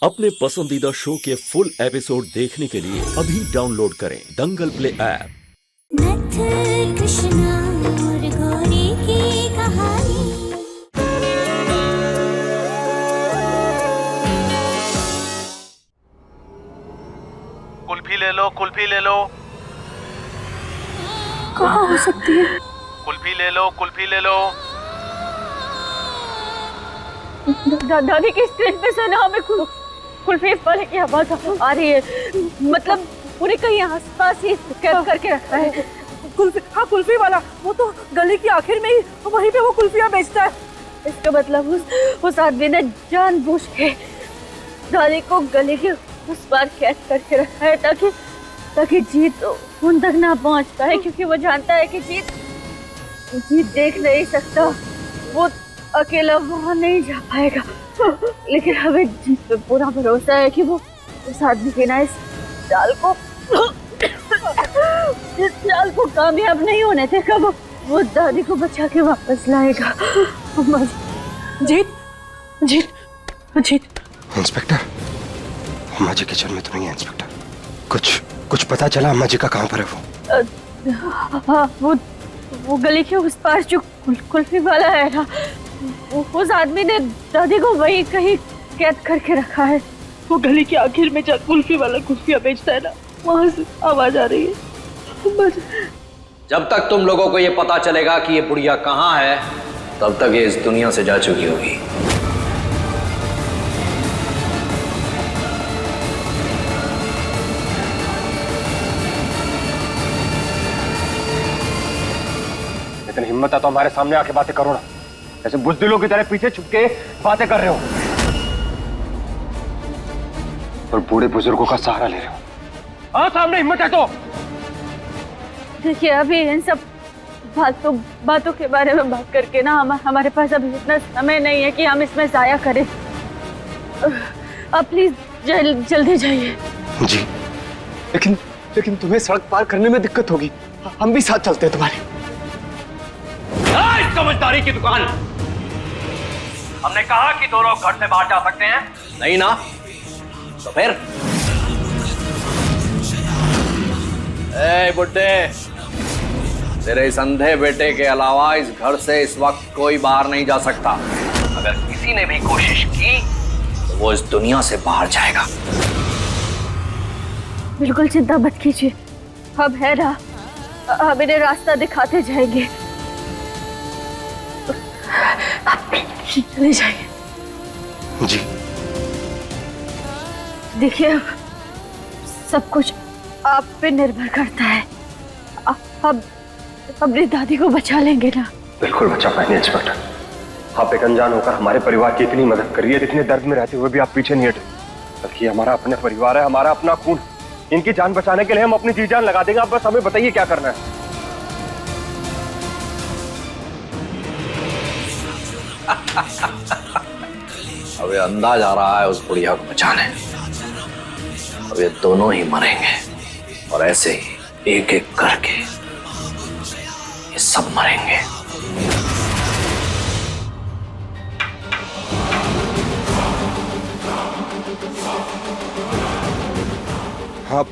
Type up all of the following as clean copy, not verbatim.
अपने पसंदीदा शो के फुल एपिसोड देखने के लिए अभी डाउनलोड करें दंगल प्ले ऐप। नथ कृष्णा और गौरी की कहानी। कुल्फी ले लो, कुल्फी ले लो। कहाँ हो सकती है? कुल्फी ले लो, कुल्फी ले लो। दादी की स्क्रीन पे से ना हमें कुल्फी वाले की आवाज आ रही है। मतलब पूरे कहीं आसपास ही कैद करके रखा है। कुल्फी, हाँ कुल्फी वाला, वो तो गली की आखिर में ही वहीं पे वो कुल्फियाँ बेचता है। इसका मतलब उस आदमी ने जानबूझ के दादी को गली के उस पार कैद करके रखा है ताकि जीत उन तक ना पहुंच पाए, क्योंकि वो जानता है कि जीत देख नहीं सकता, वो अकेला वहां नहीं जा पाएगा। लेकिन हमें जीत पे पूरा भरोसा है कि वो उस आदमी के ना इस चाल को कामयाब नहीं होने देगा। वो दादी को बचा के वापस लाएगा। जीत जीत जीत। इंस्पेक्टर, अम्मा जी किचन में तो नहीं है इंस्पेक्टर। कुछ पता चला अम्मा जी का कहाँ पर है वो? हाँ, वो गली के उस पार जो कुल्फी वाला है ना, उस आदमी ने दादी को वही कहीं कैद करके रखा है। वो गली के आखिर में जब कुल्फी वाला कुल्फियाँ बेचता है ना, वहाँ से आवाज आ रही है। जब तक तुम लोगों को ये पता चलेगा कि ये बुढ़िया कहाँ है, तब तक ये इस दुनिया से जा चुकी होगी। लेकिन हिम्मत है तो हमारे सामने आके बातें करो ना, ऐसे बुज़दिलों की तरह पीछे छुप के बातें कर रहे हो और बूढ़े बुजुर्गों का सहारा ले रहे हो। हाँ, सामने हिम्मत है तो। देखिए, अभी इन सब बातों के बारे में बात करके ना हमारे पास अभी इतना समय नहीं है कि हम इसमें जाया करें। आप प्लीज जल्दी जाइए। जी, लेकिन तुम्हें सड़क पार करने में दिक्कत होगी, हम भी साथ चलते हैं तुम्हारे। समझदारी की दुकान। हमने कहा कि दो लोग घर से बाहर जा सकते हैं, नहीं ना? तो फिर ए बुड्ढे, तेरे इस अंधे बेटे के अलावा इस घर से इस वक्त कोई बाहर नहीं जा सकता। अगर किसी ने भी कोशिश की तो वो इस दुनिया से बाहर जाएगा। बिल्कुल चिंता मत कीजिए, अब है ना, अब इन्हें रास्ता दिखाते जाएंगे। चले जाइए। जी। देखिए, सब कुछ आप पे निर्भर करता है। अब अपनी दादी को बचा लेंगे ना? बिल्कुल बचा पाएंगे इंस्पेक्टर। आप एक अनजान होकर हमारे परिवार की इतनी मदद करी है, इतने दर्द में रहते हुए भी आप पीछे नहीं हटे। बल्कि हमारा अपना परिवार है, हमारा अपना खून। इनकी जान बचाने के लिए हम अपनी जी जान लगा देंगे। आप बस हमें बताइए क्या करना है। अब ये अंदाज आ रहा है उस बुढ़िया को बचाने। अब ये दोनों ही मरेंगे और ऐसे ही एक एक करके ये सब मरेंगे।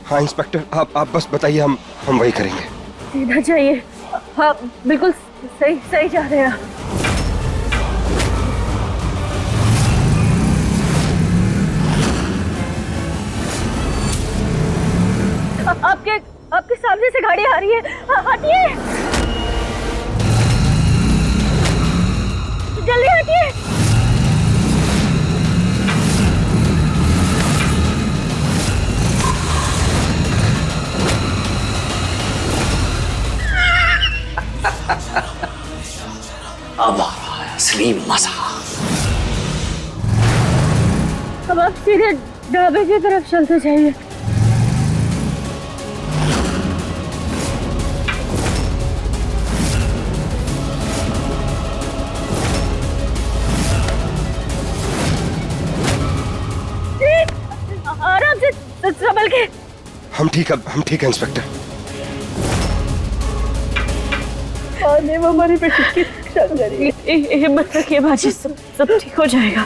हाँ इंस्पेक्टर, आप बस बताइए, हम वही करेंगे। सीधा जाइए। हाँ, बिल्कुल सही जा रहे हैं। आपके सामने से गाड़ी आ रही है, हटिए, जल्दी हटिए। अब आ रहा है असली मजा। अब आप सीधे ढाबे की तरफ चलते जाइए। आराम से संभल के। हम ठीक है इंस्पेक्टर। आने वो हमारी बेटी की रक्षा करेगी। हिम्मत रखिए बाजी, सब ठीक हो जाएगा।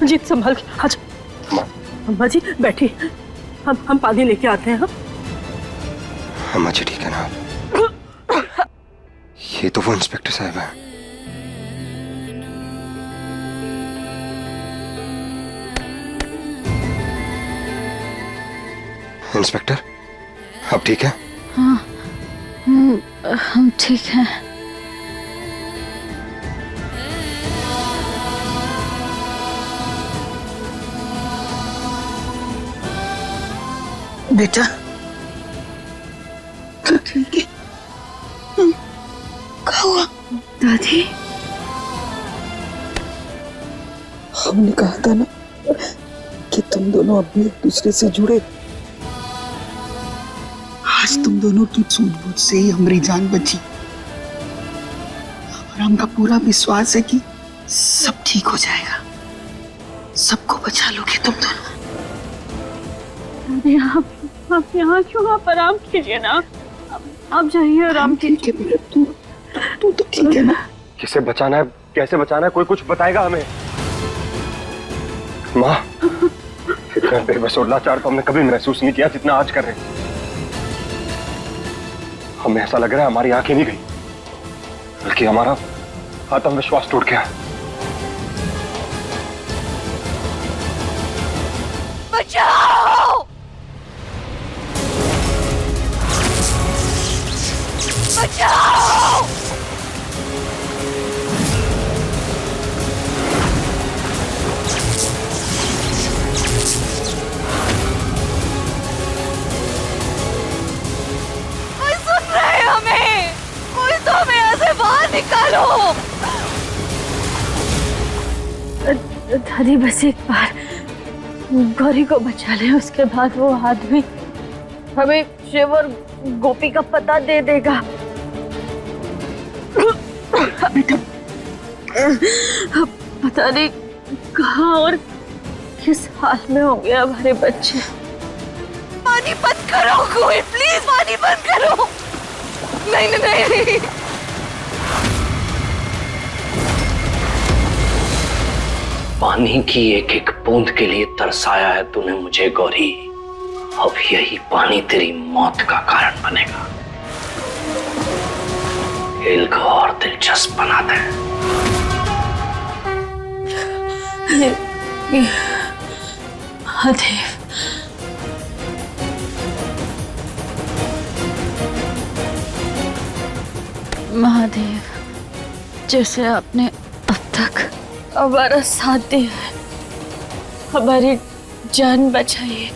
जीत संभाल के आ जाओ। अम्मा जी बैठी, हम पानी लेके आते हैं। अम्मा जी ठीक है ना? ये तो वो इंस्पेक्टर साहब है। इंस्पेक्टर अब ठीक है? हाँ, हम ठीक हैं। बेटा तो ठीक है? क्या हुआ? दादी, हमने कहा था ना कि तुम दोनों अब भी एक दूसरे से जुड़े। आज तुम दोनों की सूझबूझ से ही हमारी जान बची और हमका पूरा विश्वास है कि सब ठीक हो जाएगा। सबको बचा लोगे तुम दोनों। दादी आप यहाँ क्यों? आप आराम कीजिए ना, आप जाइए आराम कीजिए। तू तो ठीक है ना? किसे बचाना है, कैसे बचाना है, कोई कुछ बताएगा हमें? माँ, इतना बेबस और लाचार तो हमने कभी महसूस नहीं किया जितना आज कर रहे हैं। हमें ऐसा लग रहा है हमारी आंखें नहीं गई, बल्कि हमारा आत्मविश्वास टूट गया। बचाओ! बचाओ! कोई सुन रहा है हमें? कोई तो हमें यहाँ से बाहर निकालो। दादी बस एक बार गौरी को बचा ले, उसके बाद वो आदमी हमें शिव और गोपी का पता दे देगा। पता नहीं कहाँ और किस हाल में होंगे हमारे बच्चे। पानी बंद करो कोई, प्लीज पानी बंद करो। नहीं नहीं नहीं, पानी की एक एक बूंद के लिए तरसाया है तूने मुझे गौरी। अब यही पानी तेरी मौत का कारण बनेगा। खेल को और दिलचस्प बना दे। महादेव, महादेव, जैसे आपने अब तक हमारा साथ दिया है, हमारी जान बचाई है,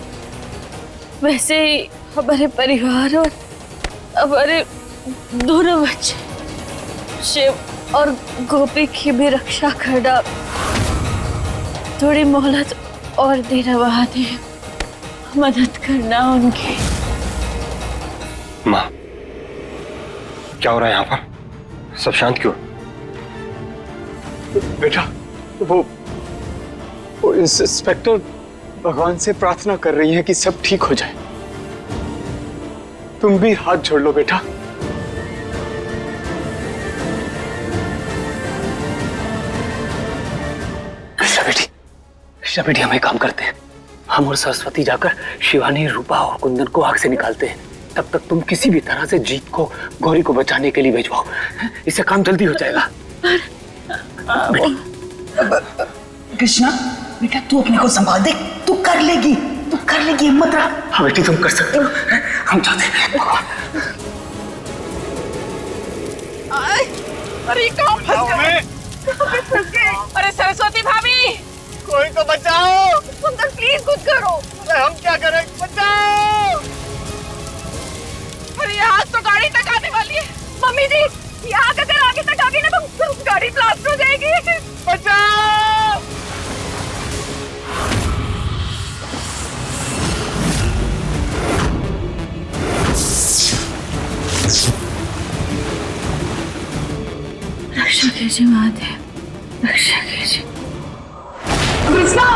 वैसे ही हमारे परिवार और हमारे दोनों बच्चे शिव और गोपी की भी रक्षा करना। थोड़ी मोहलत और देना महादेव, मदद करना उनकी। माँ, क्या हो रहा है यहाँ पर? सब शांत क्यों? बेटा, वो इंस्पेक्टर भगवान से प्रार्थना कर रही है कि सब ठीक हो जाए। तुम भी हाथ जोड़ लो बेटा। कृष्णा बेटी, हम एक काम करते हैं, हम और सरस्वती जाकर शिवानी, रूपा और कुंदन को आग से निकालते हैं। तब तक तुम किसी भी तरह से जीत को, गौरी को बचाने के लिए भेजवाओ। इससे काम जल्दी हो जाएगा। कृष्णा बेटा, तू अपने को संभाल दे, तू कर लेगी, हिम्मत रख। हाँ बेटी, तुम कर सकते हो, हम चाहते हैं। अरे कहाँ फंस गए? अरे सरस्वती भाभी, कोई तो बचाओ। सुंदर प्लीज कुछ करो। अरे हम क्या करें? बचाओ! अरे यहाँ तो गाड़ी तक आने वाली है। मम्मी जी, यहाँ अगर आगे तक आ गई ना तो गाड़ी ब्लास्ट हो जाएगी। बचाओ! रक्षा कीजिए महादेव, रक्षा कीजिए। कृष्णा!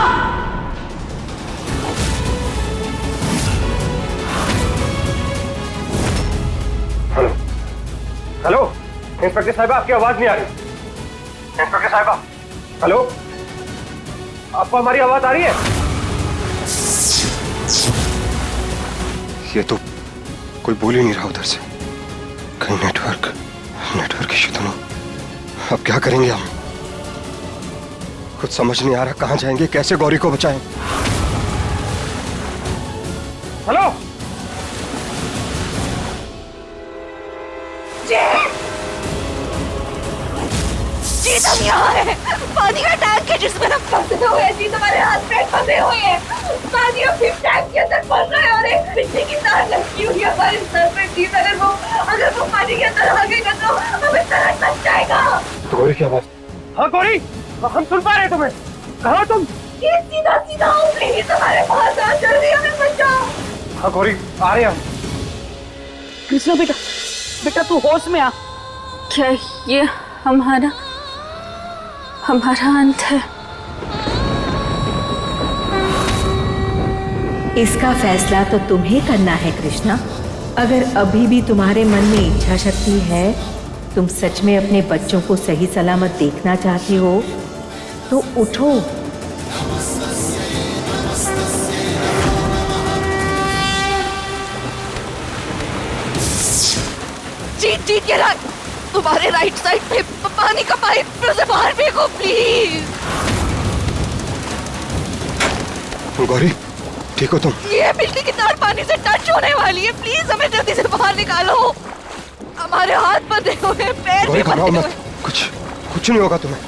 हेलो हेलो, इंस्पेक्टर साहिबा, आपकी आवाज नहीं आ रही। इंस्पेक्टर साहिबा, हेलो आपको हमारी आवाज आ रही है? ये तो कोई बोल ही नहीं रहा उधर से। कहीं नेटवर्क इश्यू तो नहीं। अब क्या करेंगे हम? कुछ समझ नहीं आ रहा, कहां जाएंगे, कैसे गौरी को बचाएं? हेलो जीत, हम यहाँ है। पानी का टैंक है जिसमें हम फंसे हुए हैं। जीत, हमारे हाथ में फंसे हुए हैं। पानी अभी टैंक के अंदर फंस रहा है और एक बिजली की तार लटकी हुई है हमारे सर पे। जीत, अगर वो पानी के अंदर आ गई ना तो हमें तरस लग जाएगा। तो गौरी की आवाज? हाँ गौरी, हम सुन पा रहे हैं तुम्हें। कहाँ तुम? ये सीधा आओ प्लीज, हमारे पास आ, जल्दी हमें बचाओ। हाँ गौरी, आ रहे हैं हम। कृष्णा बेटा तू होश में आ। क्या ये हमारा अंत है? इसका फैसला तो तुम्हें करना है कृष्णा। अगर अभी भी तुम्हारे मन में इच्छा शक्ति है, तुम सच में अपने बच्चों को सही सलामत देखना चाहती हो, तो उठो। जीत के रात तुम्हारे राइट साइड पे पानी का पाइप फिर से बाहर फेंको प्लीज। गौरी, ठीक हो तुम? ये बिजली की तार पानी से टच होने वाली है, प्लीज हमें जल्दी से बाहर निकालो। हमारे हाथ बंधे हुए, पैर भी बंधे हुए। कुछ नहीं होगा तुम्हें।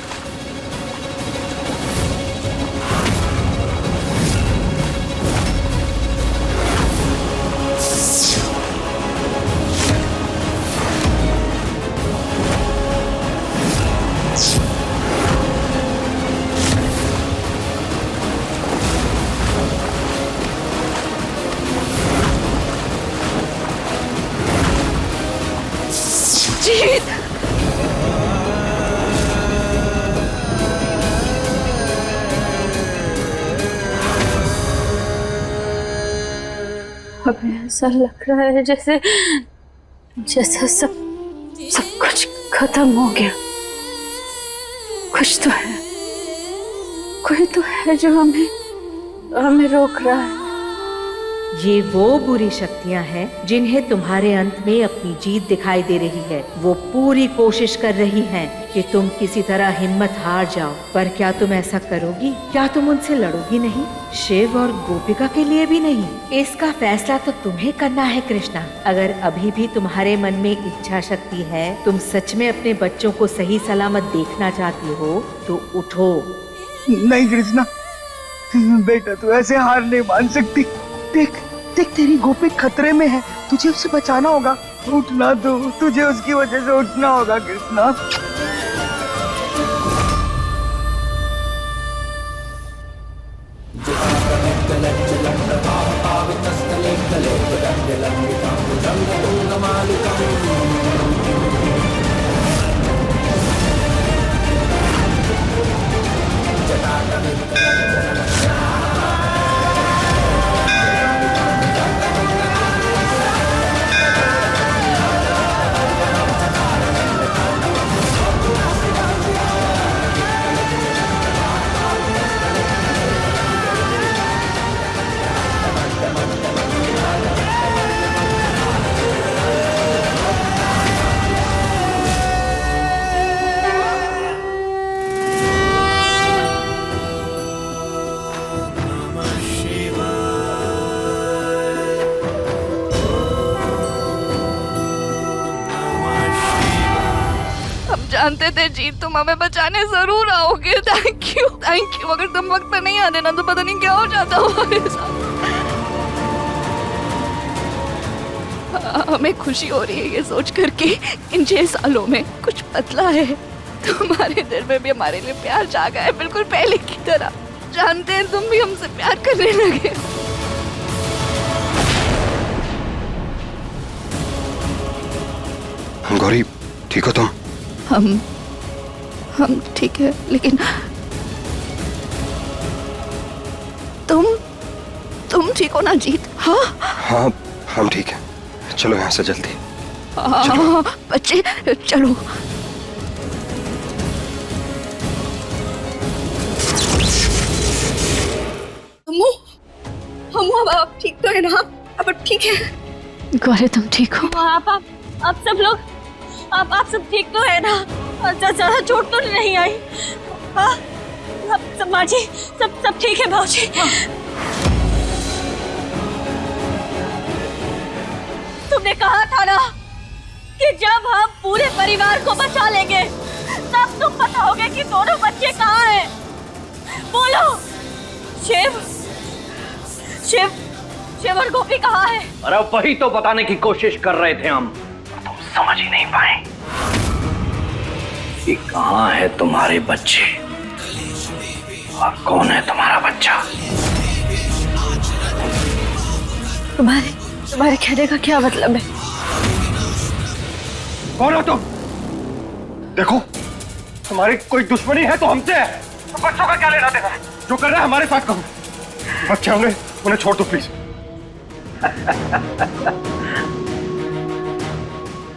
जीत, हमें ऐसा लग रहा है जैसे सब कुछ खत्म हो गया। कुछ तो है, कोई तो है जो हमें रोक रहा है। ये वो बुरी शक्तियां हैं जिन्हें तुम्हारे अंत में अपनी जीत दिखाई दे रही है। वो पूरी कोशिश कर रही हैं कि तुम किसी तरह हिम्मत हार जाओ। पर क्या तुम ऐसा करोगी? क्या तुम उनसे लड़ोगी नहीं? शिव और गोपिका के लिए भी नहीं। इसका फैसला तो तुम्हें करना है कृष्णा। अगर अभी भी तुम्हारे मन में इच्छा शक्ति है, तुम सच में अपने बच्चों को सही सलामत देखना चाहती हो, तो उठो। नहीं कृष्णा, बेटा तू ऐसे हार नहीं मान सकती। देख तेरी गोपी खतरे में है, तुझे उसे बचाना होगा। उठना तुझे उसकी वजह से उठना होगा कृष्णा। जानते थे जीत तुम हमें बचाने जरूर आओगे। Thank you. अगर तुम वक्त पर नहीं आते ना तो पता नहीं क्या हो जाता हमारे साथ। हमें खुशी हो रही है ये सोच कर कि इन 6 सालों में कुछ बदला है। तुम्हारे दिल में भी हमारे लिए प्यार जागा है, बिल्कुल पहले की तरह। जानते हैं तुम भी हमसे प्यार करने लगे। गौरी, ठीक हो तुम? हम ठीक है, लेकिन तुम ठीक हो ना जीत? हाँ हम ठीक है। चलो यहाँ से जल्दी। हाँ बच्चे चलो। ठीक है? गौरी तुम ठीक हो? आप सब लोग आप सब ठीक तो है ना? ज्यादा चोट तो नहीं आई? हाँ सब माँ जी सब ठीक है भाऊजी? तुमने कहा था ना कि जब हम पूरे परिवार को बचा लेंगे तब तुम बताओगे कि दोनों बच्चे कहाँ हैं। बोलो। शिव शिव शिव और गोपी कहाँ है? अरे वही तो बताने की कोशिश कर रहे थे हम, तुम समझ ही नहीं पाए कि कहाँ है तुम्हारे बच्चे और कौन है तुम्हारा बच्चा। तुम्हारे कहने का क्या मतलब है? कौन हो तुम? देखो तुम्हारी कोई दुश्मनी है तो हमसे है, तो बच्चों का क्या लेना देना है? जो कर रहे हैं हमारे साथ करो। बच्चे होंगे उन्हें छोड़ दो प्लीज।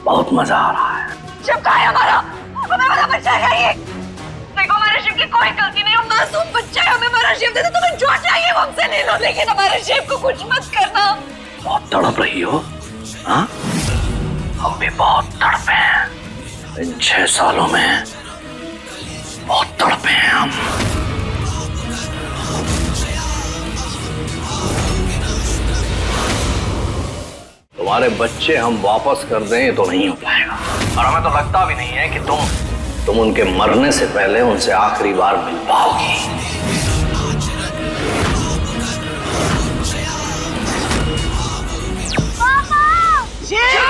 बहुत मजा आ रहा है। शिव कहाँ है हमारा? हमें हमारा बच्चा चाहिए। देखो हमारे शिव की कोई गलती नहीं, हम मासूम बच्चे हैं, हमें हमारा शिव दे दो। तुम्हें जो चाहिए वो हमसे ले लो, लेकिन हमारे शिव को कुछ मत करना। बहुत तड़प रही हो? हाँ हम भी बहुत तड़पे हैं इन 6 सालों में, बहुत तड़पे हैं हम। तुम्हारे बच्चे हम वापस कर दें तो नहीं हो पाएगा, और हमें तो लगता भी नहीं है कि तुम उनके मरने से पहले उनसे आखिरी बार मिल पाओगी। शिव!